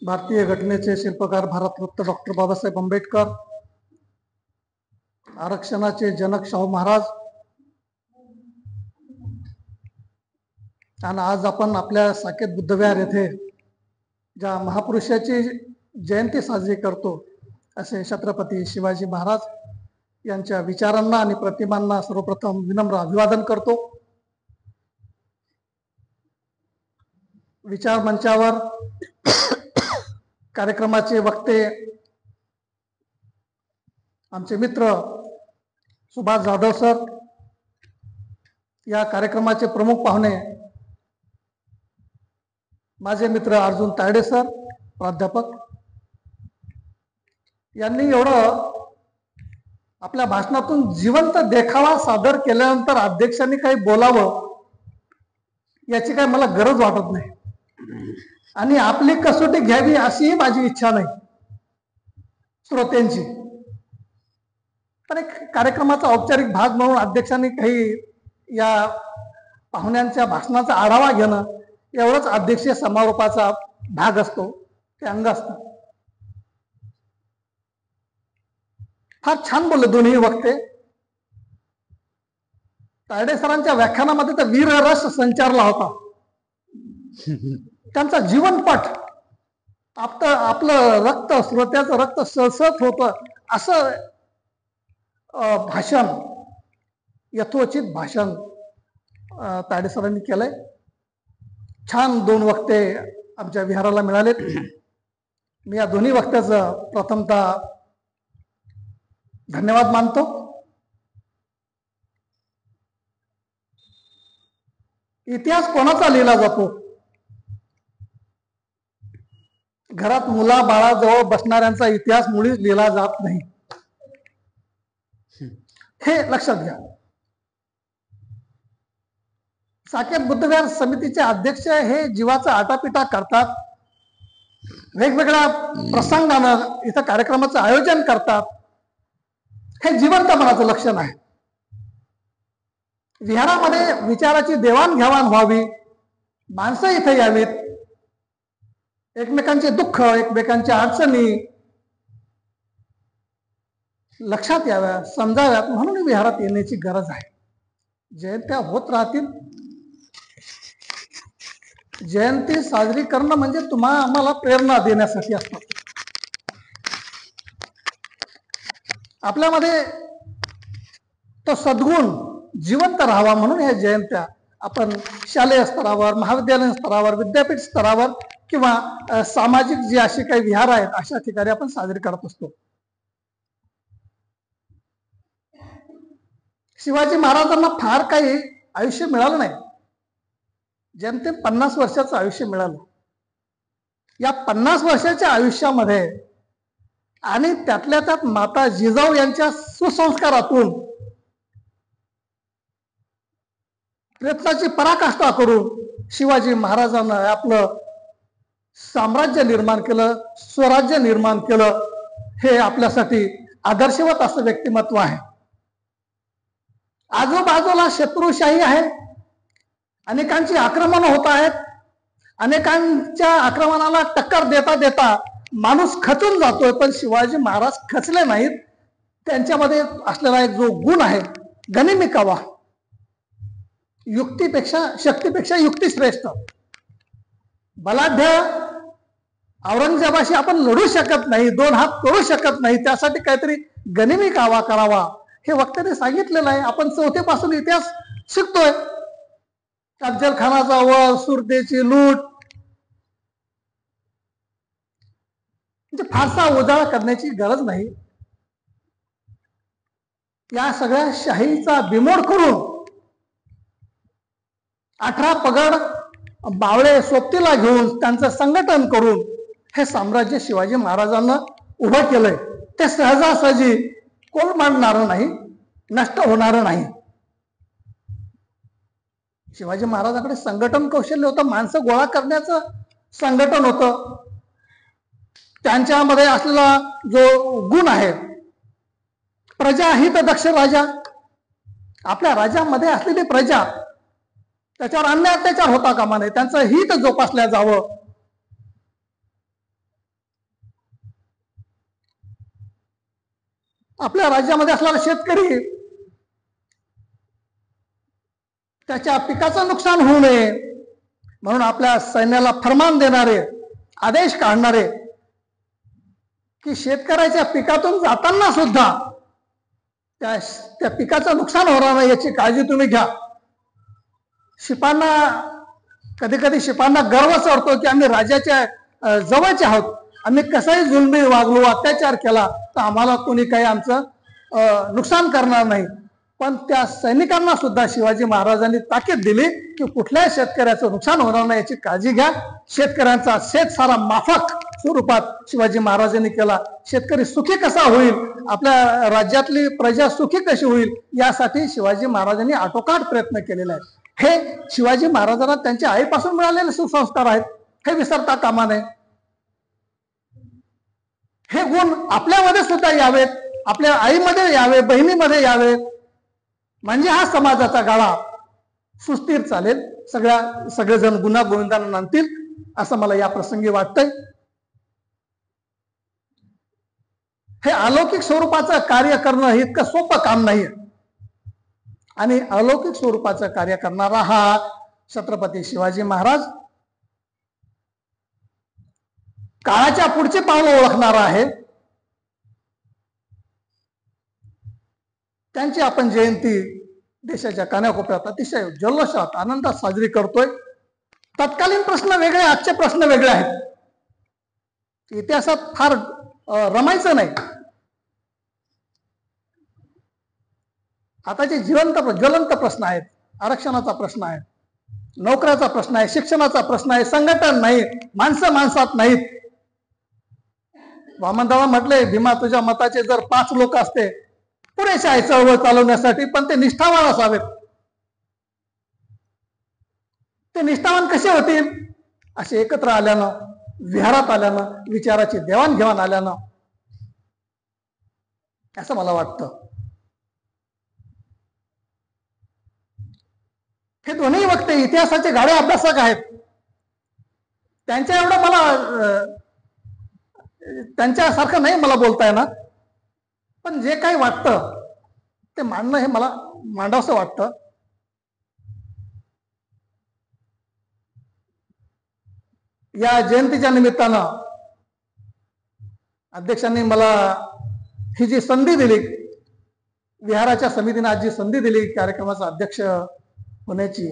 भारतीय घटनेचे शिल्पकार भारतरत्न डॉक्टर बाबासाहेब आंबेडकर, आरक्षणाचे जनक शाहू महाराज, आणि आज आपण आपल्या साकेत बुद्धविहार येथे ज्या महापुरुषाची जयंती साजरी करतो असे छत्रपती शिवाजी महाराज यांच्या विचारांना आणि प्रतिमांना सर्वप्रथम विनम्र अभिवादन करतो। विचार मंचावर कार्यक्रमाचे वक्ते आमचे मित्र सुभाष जाधव सर, या कार्यक्रमाचे प्रमुख पाहुणे माझे मित्र अर्जुन तायडे सर प्राध्यापक, यांनी एवढं आपल्या भाषणातून जिवंत देखावा सादर केल्यानंतर अध्यक्षांनी काही बोलावं याची काही मला गरज वाटत नाही आणि आपली कसोटी घ्यावी अशीही माझी इच्छा नाही श्रोत्यांची। पण एक कार्यक्रमाचा औपचारिक भाग म्हणून अध्यक्षांनी काही या पाहुण्यांच्या भाषणाचा आढावा घेणं एवढंच अध्यक्षीय समारोपाचा भाग असतो, ते अंग असतं। फार छान बोलले दोन्ही वक्ते। तायडे सरांच्या व्याख्यानामध्ये तर वीररस संचारला होता, त्यांचा जीवनपट, आपलं रक्त, श्रोत्याचं रक्त सळसळत होतं असं भाषण, यथोचित भाषण तायडे सरांनी केलंय। छान दोन वक्ते आमच्या विहाराला मिळालेत। मी या दोन्ही वक्त्याचं प्रथमतः धन्यवाद मानतो। इतिहास कोणाचा लिहिला जातो? घरात मुला बाळाजवळ बसणाऱ्यांचा इतिहास मुळीच लिहिला जात नाही, हे लक्षात घ्या। साकेत बुद्धविहार समितीचे अध्यक्ष हे जीवाचा आटापिटा करतात, वेगवेगळ्या प्रसंगानं इथं कार्यक्रमाचं आयोजन करतात, हे जिवंतपणाचं लक्षण आहे। विहारामध्ये विचाराची देवाणघेवाण व्हावी, माणसं इथे यावीत, एकमेकांचे दुःख, एकमेकांच्या अडचणी लक्षात याव्या, समजाव्यात, म्हणून विहारात येण्याची गरज आहे। जयंत्या होत राहतील। जयंती साजरी करणं म्हणजे आम्हाला प्रेरणा देण्यासाठी असतं। आपल्यामध्ये तो सद्गुण जिवंत राहावा म्हणून या जयंत्या आपण शालेय स्तरावर, महाविद्यालयीन स्तरावर, विद्यापीठ स्तरावर किंवा सामाजिक जी अशी काही विहार आहेत अशा ठिकाणी आपण साजरी करत असतो। शिवाजी महाराजांना फार काही आयुष्य मिळालं नाही, जेमतेम 50 वर्षाचं आयुष्य मिळालं। या 50 वर्षाच्या आयुष्यामध्ये आणि त्यातल्या त्यात माता जिजाऊ यांच्या सुसंस्कारातून प्रयत्नाची पराकाष्ठा करून शिवाजी महाराजांना आपलं साम्राज्य निर्माण केलं, स्वराज्य निर्माण केलं। हे आपल्यासाठी आदर्शवत असं व्यक्तिमत्व आहे। आजूबाजूला शत्रुशाही आहे, अनेकांची आक्रमण होत आहेत, अनेकांच्या आक्रमणाला टक्कर देता देता माणूस खचून जातोय, पण शिवाजी महाराज खचले नाहीत। त्यांच्यामध्ये असलेला एक जो गुण आहे गनिमी कावा, युक्तीपेक्षा शक्तीपेक्षा युक्ती श्रेष्ठ। बलाढ्य औरंगजेबाशी आपण लढू शकत नाही, दोन हात करू शकत नाही, त्यासाठी काहीतरी गनिमी कावा करावा, हे वक्त्याने सांगितलेलं आहे। आपण चौथीपासून इतिहास शिकतोय। अफजल खानाचा वध, सुरतेची लूट, म्हणजे फारसा उजाळा करण्याची गरज नाही। या सगळ्या शाहीचा बिमोड करून 18 पगड बावळे सोबतीला घेऊन त्यांचं संघटन करून हे साम्राज्य शिवाजी महाराजांना उभं केलंय। ते सहजासहजी कोलमडणारं नाही, नष्ट होणारं नाही। शिवाजी महाराजांकडे संघटन कौशल्य होतं, माणसं गोळा करण्याचं संघटन होतं। त्यांच्यामध्ये असलेला जो गुण आहे प्रजा हित दक्ष राजा, आपल्या राज्यामध्ये असलेली प्रजा त्याच्यावर अन्याय अत्याचार होता कामा नये, त्यांचं हित जोपासल्या जावं. आपल्या राज्यामध्ये असणारा शेतकरी त्याच्या पिकाचं नुकसान होऊ नये म्हणून आपल्या सैन्याला फरमान देणारे, आदेश काढणारे की शेतकऱ्याच्या पिकातून जाताना सुद्धा त्या पिकाचं नुकसान होणार नाही याची काळजी तुम्ही घ्या. शिपांना कधी कधी शिपांना गर्व चढतो की आम्ही राजाच्या जवळचे आहोत, आम्ही कसाही जुलमी वागलो, अत्याचार केला तर आम्हाला कोणी काही आमचं नुकसान करणार नाही. पण त्या सैनिकांना सुद्धा शिवाजी महाराजांनी ताकीद दिली की कुठल्याही शेतकऱ्याचं नुकसान होणार नाही याची काळजी घ्या. शेतकऱ्यांचा शेत सारा माफक स्वरूपात शिवाजी महाराजांनी केला. शेतकरी सुखी कसा होईल, आपल्या राज्यातली प्रजा सुखी कशी होईल यासाठी शिवाजी महाराजांनी आटोकाट प्रयत्न केलेला आहे. हे शिवाजी महाराजांना त्यांच्या आईपासून मिळालेले सुसंस्कार आहेत, हे विसरता कामा नये. हे गुण आपल्यामध्ये सुद्धा यावेत, आपल्या आईमध्ये यावे, बहिणीमध्ये यावे, म्हणजे हा समाजाचा गाडा सुस्थिर चालेल, सगळेजण गुण्यागोविंदांना नांदतील असं मला या प्रसंगी वाटतंय. हे अलौकिक स्वरूपाचं कार्य करणं हे इतकं सोपं काम नाहीये आणि अलौकिक स्वरूपाचं कार्य करणारा हा छत्रपती शिवाजी महाराज काळाच्या पुढचे पावलं ओळखणारा आहे. त्यांची आपण जयंती देशाच्या कानाकोपऱ्यात अतिशय जल्लोषात आनंदात साजरी करतोय. तत्कालीन प्रश्न वेगळे, आजचे प्रश्न वेगळे आहेत. इतिहासात फार रमायचं नाही. आताचे ज्वलंत प्रश्न आहेत. आरक्षणाचा प्रश्न आहे, नोकऱ्याचा प्रश्न आहे, शिक्षणाचा प्रश्न आहे, संघटन नाही, माणसं माणसात नाहीत. वामनदादा म्हटले, भीमा तुझ्या मताचे जर 5 लोक असते पुरेसे आहे चळवळ चालवण्यासाठी, पण ते निष्ठावान असावेत. ते निष्ठावान कसे होतील? असे एकत्र आल्यानं, विहारात आल्यानं, विचाराची देवाणघेवाण आल्यानं, असं मला वाटतं. हे दोन्ही वक्ते इतिहासाचे गाढे अभ्यासक आहेत. त्यांच्या एवढं मला त्यांच्यासारखं नाही मला बोलता येणार, पण जे काही वाटतं ते मांडणं हे मला मांडावंसं वाटतं. या जयंतीच्या निमित्तानं अध्यक्षांनी मला ही जी संधी दिली, विहाराच्या समितीने आज जी संधी दिली कार्यक्रमाचा अध्यक्ष होण्याची,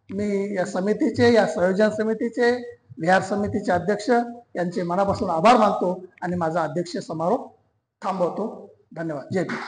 मी या समितीचे, या संयोजन समितीचे, विहार समितीचे अध्यक्ष यांचे मनापासून आभार मानतो आणि माझा अध्यक्ष समारोप थांबवतो. धन्यवाद. जय भीम.